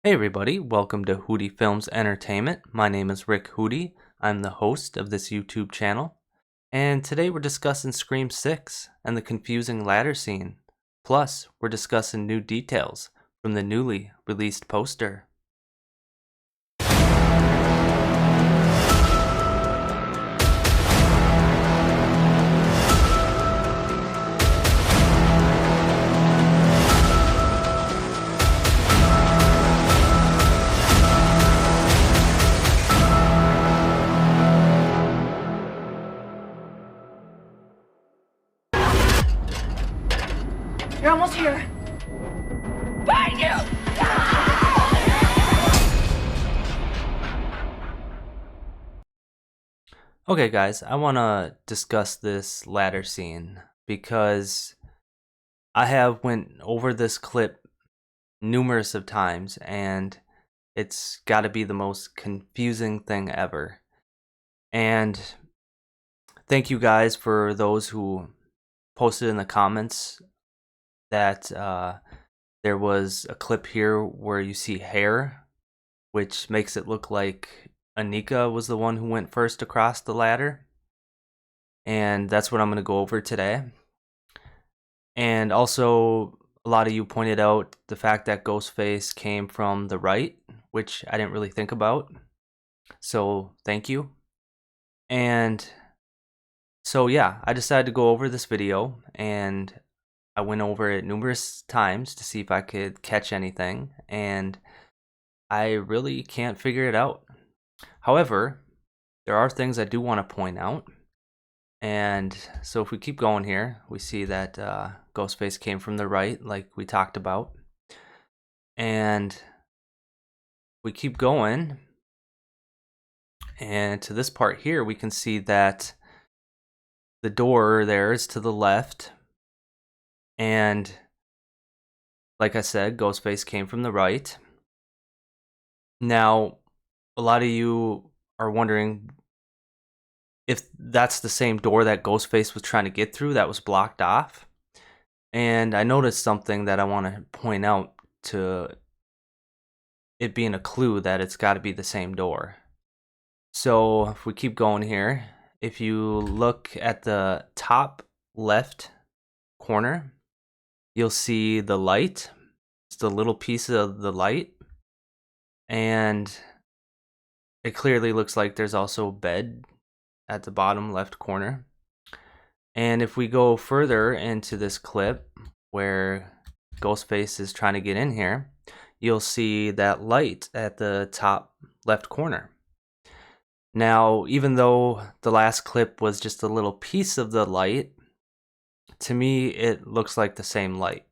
Hey everybody, welcome to Hootie Films Entertainment. My name is Rick Hootie. I'm the host of this YouTube channel. And today we're discussing Scream 6 and the confusing ladder scene. Plus, we're discussing new details from the newly released poster. You're almost here. Find you! Okay guys, I want to discuss this ladder scene because I have went over this clip numerous of times and it's got to be the most confusing thing ever. And thank you guys for those who posted in the comments that there was a clip here where you see hair, which makes it look like Anika was the one who went first across the ladder. And that's what I'm going to go over today. And also, a lot of you pointed out the fact that Ghostface came from the right, which I didn't really think about. So, thank you. And so, yeah, I decided to go over this video, and I went over it numerous times to see if I could catch anything, and I really can't figure it out. However, there are things I do want to point out. And so if we keep going here, we see that Ghostface came from the right, like we talked about. And we keep going. And to this part here, we can see that the door there is to the left. And like I said, Ghostface came from the right. Now, a lot of you are wondering if that's the same door that Ghostface was trying to get through that was blocked off. And I noticed something that I want to point out to it being a clue that it's got to be the same door. So if we keep going here, if you look at the top left corner, you'll see the light. It's the little piece of the light. And it clearly looks like there's also a bed at the bottom left corner. And if we go further into this clip where Ghostface is trying to get in here, you'll see that light at the top left corner. Now, even though the last clip was just a little piece of the light, to me it looks like the same light.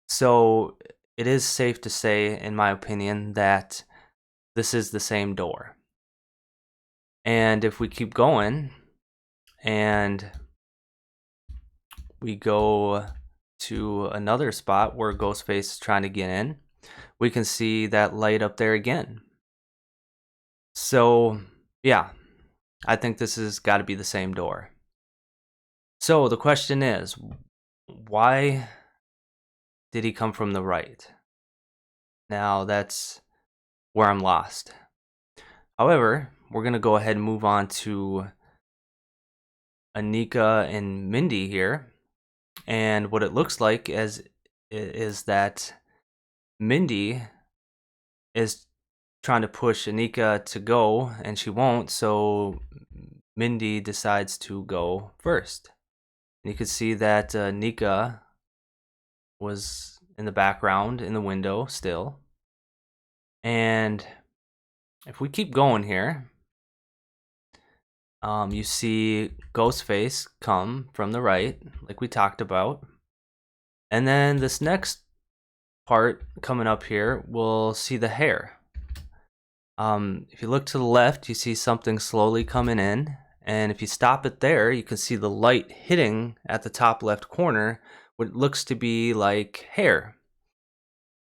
So it is safe to say, in my opinion, that this is the same door. And if we keep going and we go to another spot where Ghostface is trying to get in, we can see that light up there again. So, yeah, I think this has got to be the same door. So the question is, why did he come from the right? Now that's where I'm lost. However, we're going to go ahead and move on to Anika and Mindy here. And what it looks like is that Mindy is trying to push Anika to go, and she won't, so Mindy decides to go first. And you can see that Anika was in the background in the window still. And if we keep going here, you see Ghostface come from the right, like we talked about. And then this next part coming up here, we'll see the hair. If you look to the left, you see something slowly coming in. And if you stop it there, you can see the light hitting at the top left corner, what looks to be like hair.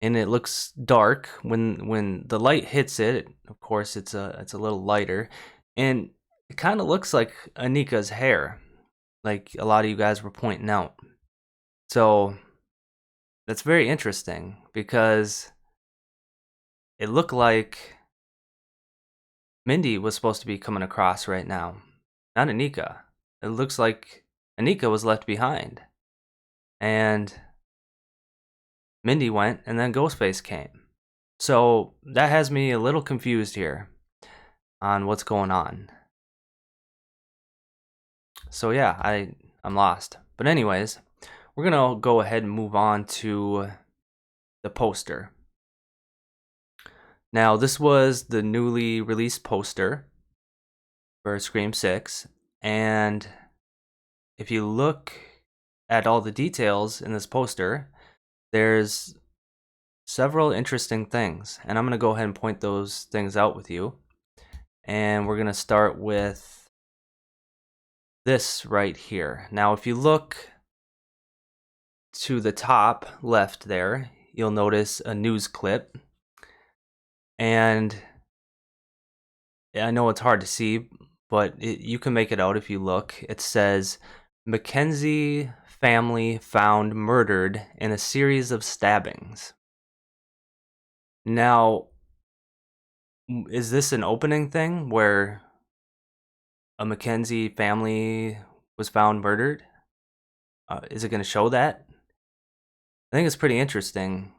And it looks dark when the light hits it. Of course, it's a little lighter, and it kind of looks like Anika's hair, like a lot of you guys were pointing out. So that's very interesting because it looked like Mindy was supposed to be coming across right now, not Anika. It looks like Anika was left behind. And Mindy went, and then Ghostface came. So that has me a little confused here on what's going on. So yeah, I'm lost. But anyways, we're going to go ahead and move on to the poster. Now, this was the newly released poster for Scream 6, and if you look at all the details in this poster, there's several interesting things, and I'm going to go ahead and point those things out with you. And we're going to start with this right here. Now, if you look to the top left there, you'll notice a news clip. And I know it's hard to see, but you can make it out if you look. It says, Mackenzie family found murdered in a series of stabbings. Now, is this an opening thing where a Mackenzie family was found murdered? Is it going to show that? I think it's pretty interesting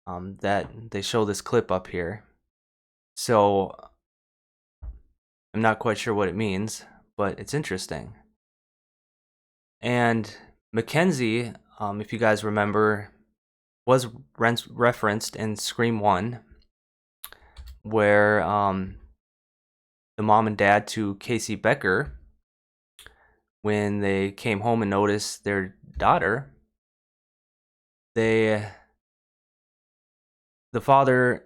that they show this clip up here. So I'm not quite sure what it means, but it's interesting. And Mackenzie, if you guys remember, was referenced in Scream 1, where the mom and dad to Casey Becker, when they came home and noticed their daughter, the father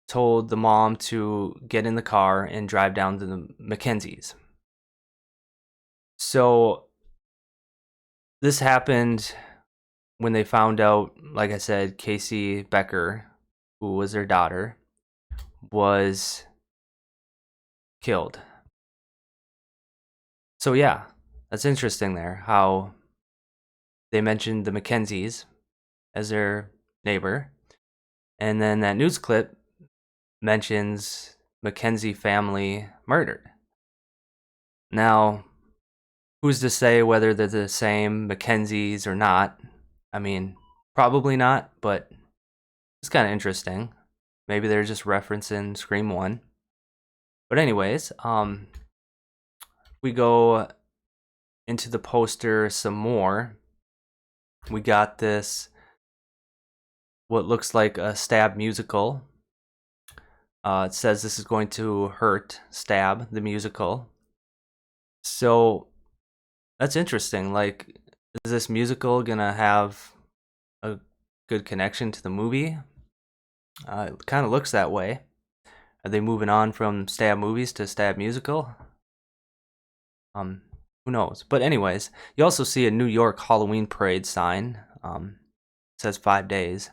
told the mom to get in the car and drive down to the Mackenzies. So this happened when they found out, like I said, Casey Becker, who was their daughter, was killed. So yeah, that's interesting there, how they mentioned the Mackenzies as their neighbor. And then that news clip mentions Mackenzie family murdered. Now, who's to say whether they're the same Mackenzies or not? I mean, probably not, but it's kind of interesting. Maybe they're just referencing Scream 1. But anyways, we go into the poster some more. We got this, what looks like a Stab musical. It says this is going to hurt, Stab, the musical. So that's interesting. Like, is this musical gonna have a good connection to the movie? It kind of looks that way. Are they moving on from Stab movies to Stab musical? Who knows? But anyways, you also see a New York Halloween parade sign. It says 5 days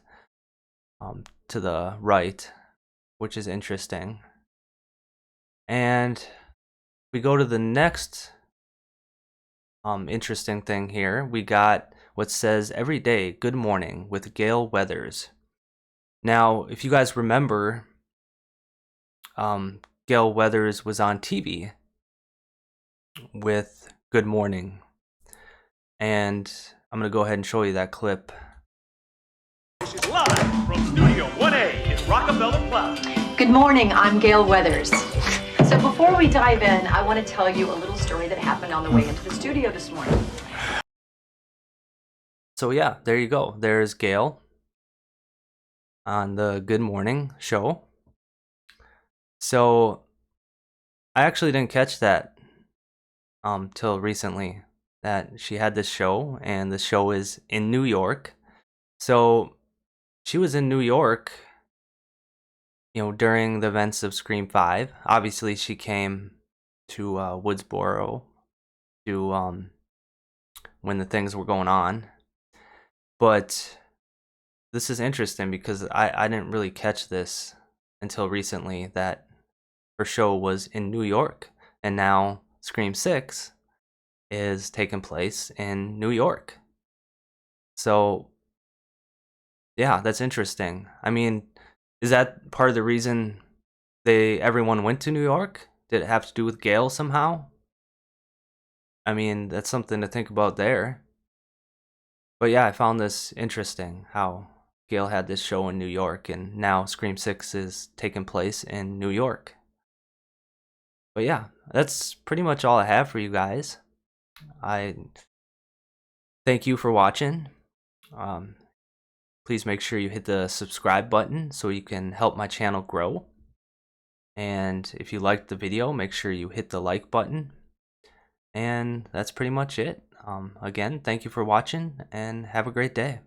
to the right, which is interesting. And we go to the next interesting thing here. We got what says every day, good morning with Gale Weathers. Now, if you guys remember, Gale Weathers was on TV with Good Morning. And I'm going to go ahead and show you that clip. Live from Studio 1A in Rockefeller Plaza. Good morning, I'm Gale Weathers. So before we dive in, I want to tell you a little story that happened on the way into the studio this morning. So yeah, there you go. There's Gale on the Good Morning show. So I actually didn't catch that till recently, that she had this show, and the show is in New York. So she was in New York, during the events of Scream 5. Obviously, she came to Woodsboro to when the things were going on. But this is interesting because I didn't really catch this until recently, that her show was in New York, and now Scream 6 is taking place in New York. So yeah, that's interesting. I mean, Is that part of the reason everyone went to New York? Did it have to do with Gale somehow? I mean, that's something to think about there. But yeah, I found this interesting, how Gale had this show in New York, and now Scream 6 is taking place in New York. But yeah, that's pretty much all I have for you guys. I thank you for watching. Please make sure you hit the subscribe button so you can help my channel grow. And if you liked the video, make sure you hit the like button. And that's pretty much it. Again, thank you for watching and have a great day.